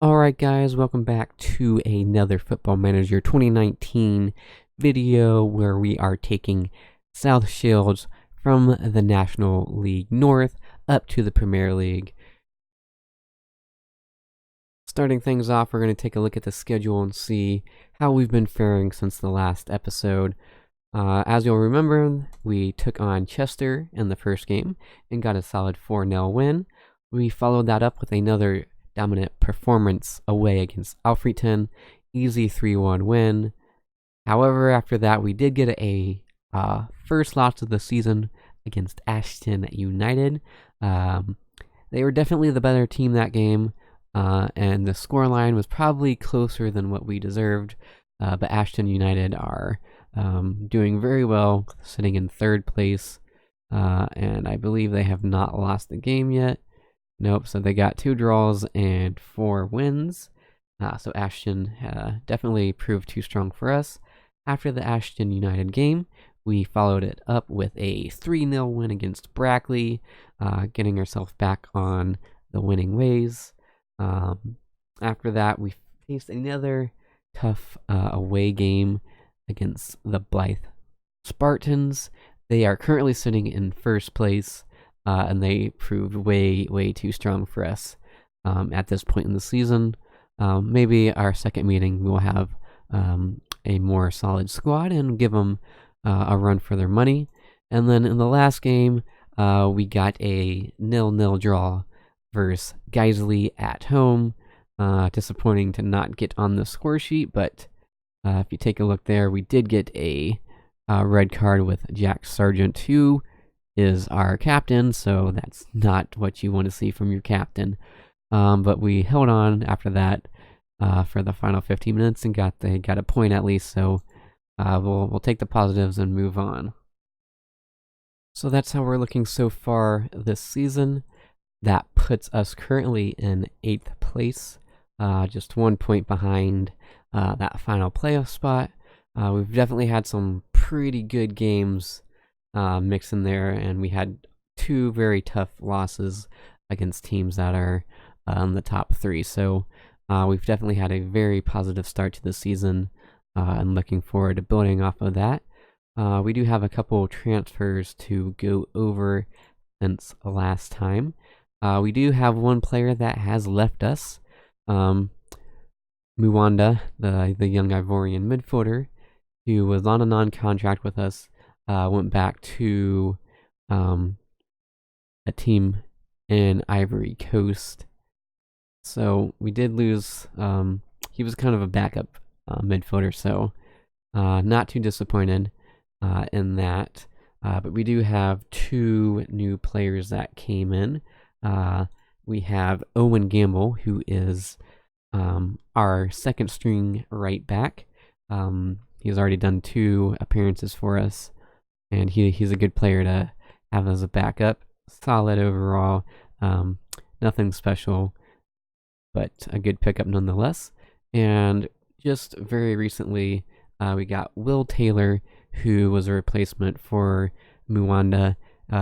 Alright guys, welcome back to another Football Manager 2019 video where we are taking South Shields from the National League North up to the Premier League. Starting things off, we're going to take a look at the schedule and see how we've been faring since the last episode. As you'll remember, we took on Chester in the first game and got a solid 4-0 win. We followed that up with another dominant performance away against Alfreton, easy 3-1 win. However, after that, we did get a first loss of the season against Ashton United. They were definitely the better team that game, and the scoreline was probably closer than what we deserved, but Ashton United are doing very well, sitting in third place, and I believe they have not lost the game yet. Nope, so they got 2 draws and 4 wins. So Ashton definitely proved too strong for us. After the Ashton United game, we followed it up with a 3-0 win against Brackley, getting ourselves back on the winning ways. After that, we faced another tough away game against the Blythe Spartans. They are currently sitting in first place. And they proved way too strong for us at this point in the season. Maybe our second meeting we'll have a more solid squad and give them a run for their money. And then in the last game, we got a 0-0 draw versus Geisley at home. Disappointing to not get on the score sheet, but if you take a look there, we did get a red card with Jack Sargent, who is our captain, so that's not what you want to see from your captain. But we held on after that for the final 15 minutes and got a point at least. So we'll take the positives and move on. So that's how we're looking so far this season. That puts us currently in 8th place, just 1 point behind that final playoff spot. We've definitely had some pretty good games mix in there, and we had 2 very tough losses against teams that are in the top 3. So we've definitely had a very positive start to the season, and looking forward to building off of that. We do have a couple transfers to go over since last time. We do have one player that has left us, Muwanda, the young Ivorian midfielder, who was on a non-contract with us. Went back to a team in Ivory Coast. So we did lose. He was kind of a backup midfielder, so not too disappointed in that. But we do have 2 new players that came in. We have Owen Gamble, who is our second string right back. He's already done 2 appearances for us. And he's a good player to have as a backup. Solid overall. Nothing special, but a good pickup nonetheless. And just very recently, we got Will Taylor, who was a replacement for Muwanda.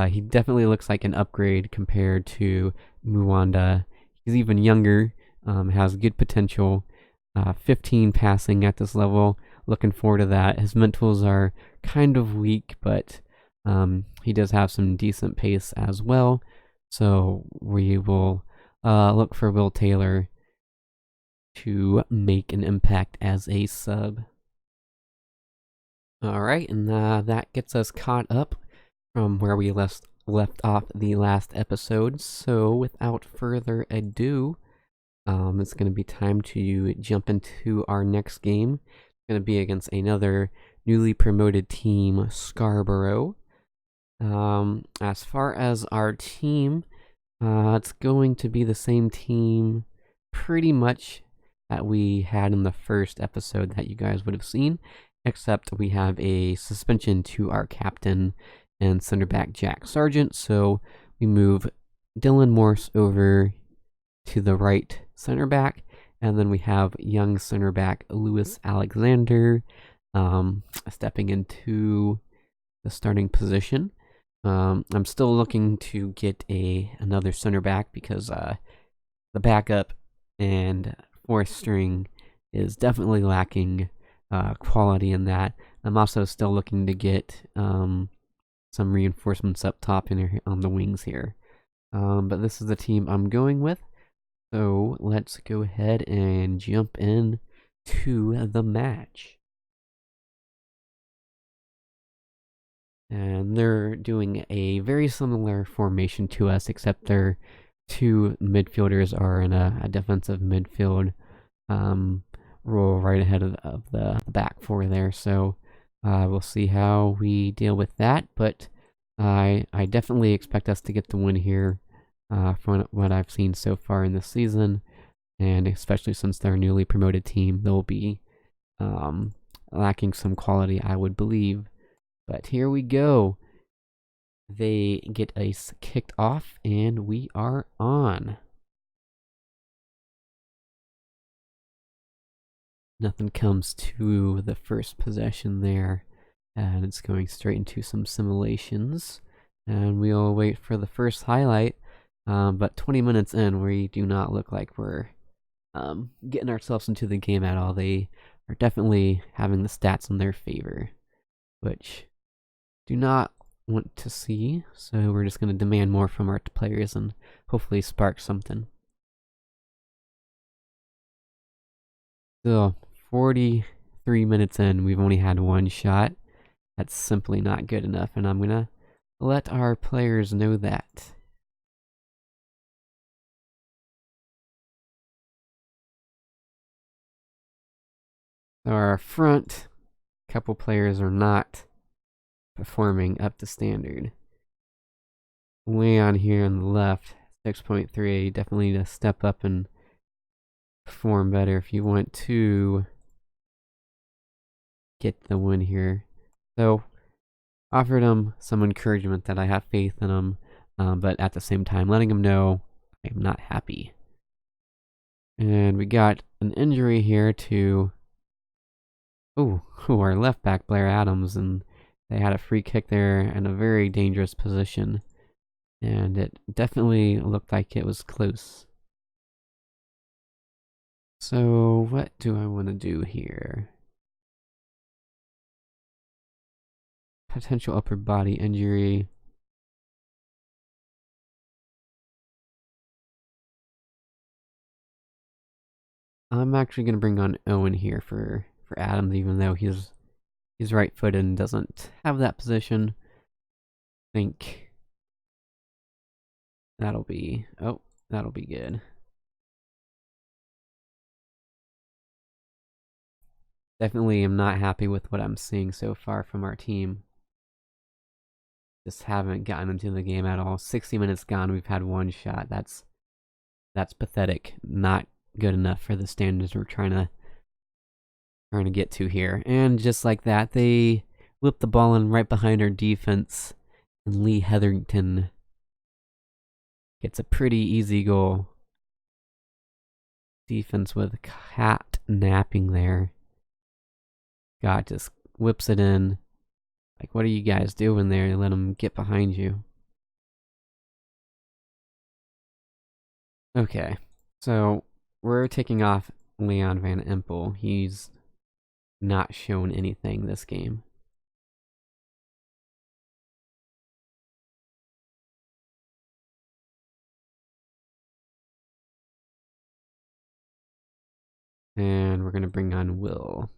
He definitely looks like an upgrade compared to Muwanda. He's even younger, has good potential. 15 passing at this level. Looking forward to that. His mentals are kind of weak, but he does have some decent pace as well. So we will look for Will Taylor to make an impact as a sub. Alright, and that gets us caught up from where we left off the last episode. So without further ado, it's going to be time to jump into our next game. Going to be against another newly promoted team, Scarborough. As far as our team, it's going to be the same team pretty much that we had in the first episode that you guys would have seen, except we have a suspension to our captain and center back Jack Sargent. So we move Dylan Morse over to the right center back. And then we have young center back Lewis Alexander stepping into the starting position. I'm still looking to get another center back because the backup and fourth string is definitely lacking quality in that. I'm also still looking to get some reinforcements up top and on the wings here. But this is the team I'm going with. So let's go ahead and jump in to the match. And they're doing a very similar formation to us, except their two midfielders are in a defensive midfield role right ahead of the back four there. So we'll see how we deal with that. But I definitely expect us to get the win here from what I've seen so far in this season. And especially since they're a newly promoted team, they'll be lacking some quality, I would believe. But here we go. They get us kicked off, and we are on. Nothing comes to the first possession there, and it's going straight into some simulations. And we'll wait for the first highlight. But 20 minutes in, we do not look like we're getting ourselves into the game at all. They are definitely having the stats in their favor, which do not want to see, so we're just going to demand more from our players and hopefully spark something. So 43 minutes in, we've only had one shot. That's simply not good enough, and I'm going to let our players know that. So our front couple players are not performing up to standard. Way on here on the left, 6.3, definitely need to step up and perform better if you want to get the win here. So offered him some encouragement that I have faith in him, but at the same time letting him know I'm not happy. And we got an injury here to our left back, Blair Adams, and they had a free kick there in a very dangerous position, and it definitely looked like it was close. So what do I want to do here? Potential upper body injury. I'm actually going to bring on Owen here for Adams, even though he's right-footed and doesn't have that position. I think that'll be good. Definitely am not happy with what I'm seeing so far from our team. Just haven't gotten into the game at all. 60 minutes gone, we've had one shot. That's pathetic. Not good enough for the standards we're trying to get to here. And just like that, they whip the ball in right behind our defense, and Lee Hetherington gets a pretty easy goal. Defense with cat napping there. God just whips it in. Like, what are you guys doing there? Let him get behind you. Okay, so we're taking off Leon Van Empel. He's not shown anything this game. And we're going to bring on Will.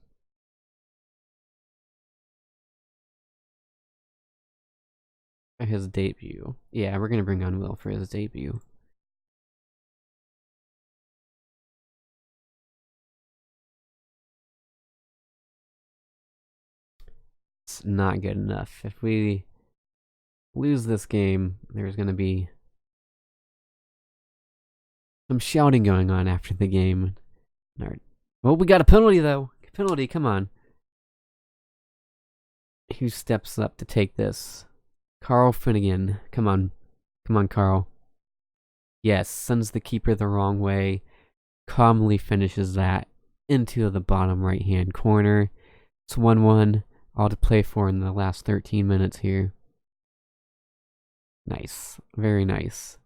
His debut. Yeah, we're going to bring on Will for his debut. It's not good enough. If we lose this game, there's going to be some shouting going on after the game. Well, we got a penalty, though. Penalty, come on. Who steps up to take this? Carl Finnegan. Come on. Come on, Carl. Yes, sends the keeper the wrong way. Calmly finishes that into the bottom right-hand corner. It's 1-1. All to play for in the last 13 minutes here. Nice. Very nice.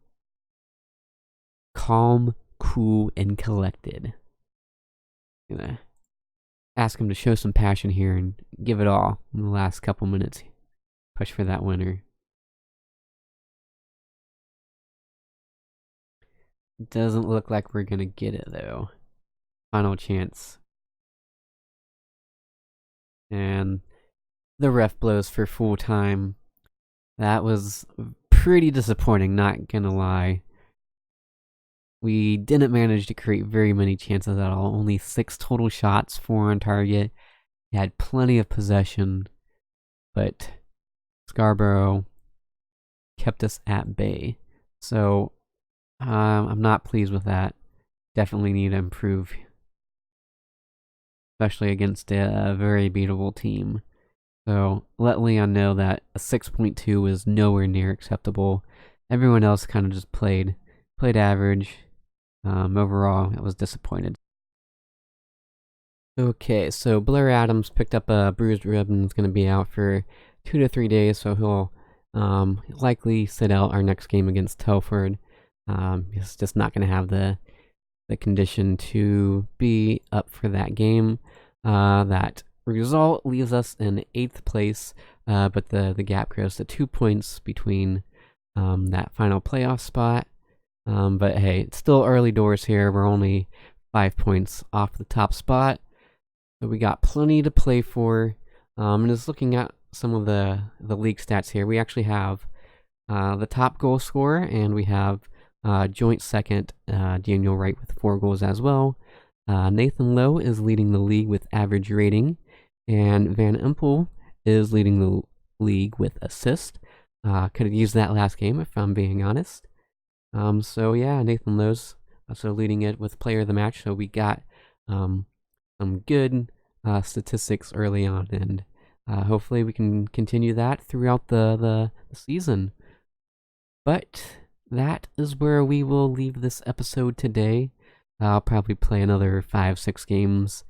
Calm, cool, and collected. Gonna ask him to show some passion here and give it all in the last couple minutes. Push for that winner. Doesn't look like we're gonna get it though. Final chance. And the ref blows for full time. That was pretty disappointing, not gonna lie. We didn't manage to create very many chances at all. Only 6 total shots, 4 on target. We had plenty of possession, but Scarborough kept us at bay. So I'm not pleased with that. Definitely need to improve, especially against a very beatable team. So let Leon know that a 6.2 is nowhere near acceptable. Everyone else kind of just played average. Overall, I was disappointed. Okay, so Blair Adams picked up a bruised rib and is going to be out for 2 to 3 days, so he'll likely sit out our next game against Telford. He's just not going to have the condition to be up for that game. That result leaves us in 8th place, but the gap grows to 2 points between that final playoff spot. But hey, it's still early doors here. We're only 5 points off the top spot. So we got plenty to play for. And just looking at some of the league stats here, we actually have the top goal scorer, and we have joint second, Daniel Wright with 4 goals as well. Nathan Lowe is leading the league with average rating, and Van Empel is leading the league with assist. Could have used that last game if I'm being honest. So yeah, Nathan Lowe's also leading it with player of the match. So we got some good statistics early on, and hopefully we can continue that throughout the season. But that is where we will leave this episode today. I'll probably play another 5-6 games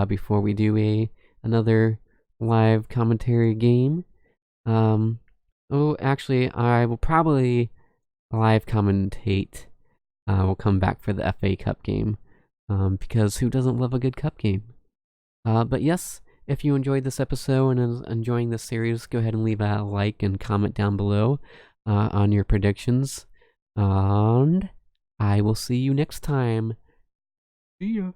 before we do another live commentary game. Actually, I will probably live commentate. We'll come back for the FA Cup game, because who doesn't love a good cup game? But yes, if you enjoyed this episode and is enjoying this series, go ahead and leave a like and comment down below on your predictions. And I will see you next time. See ya.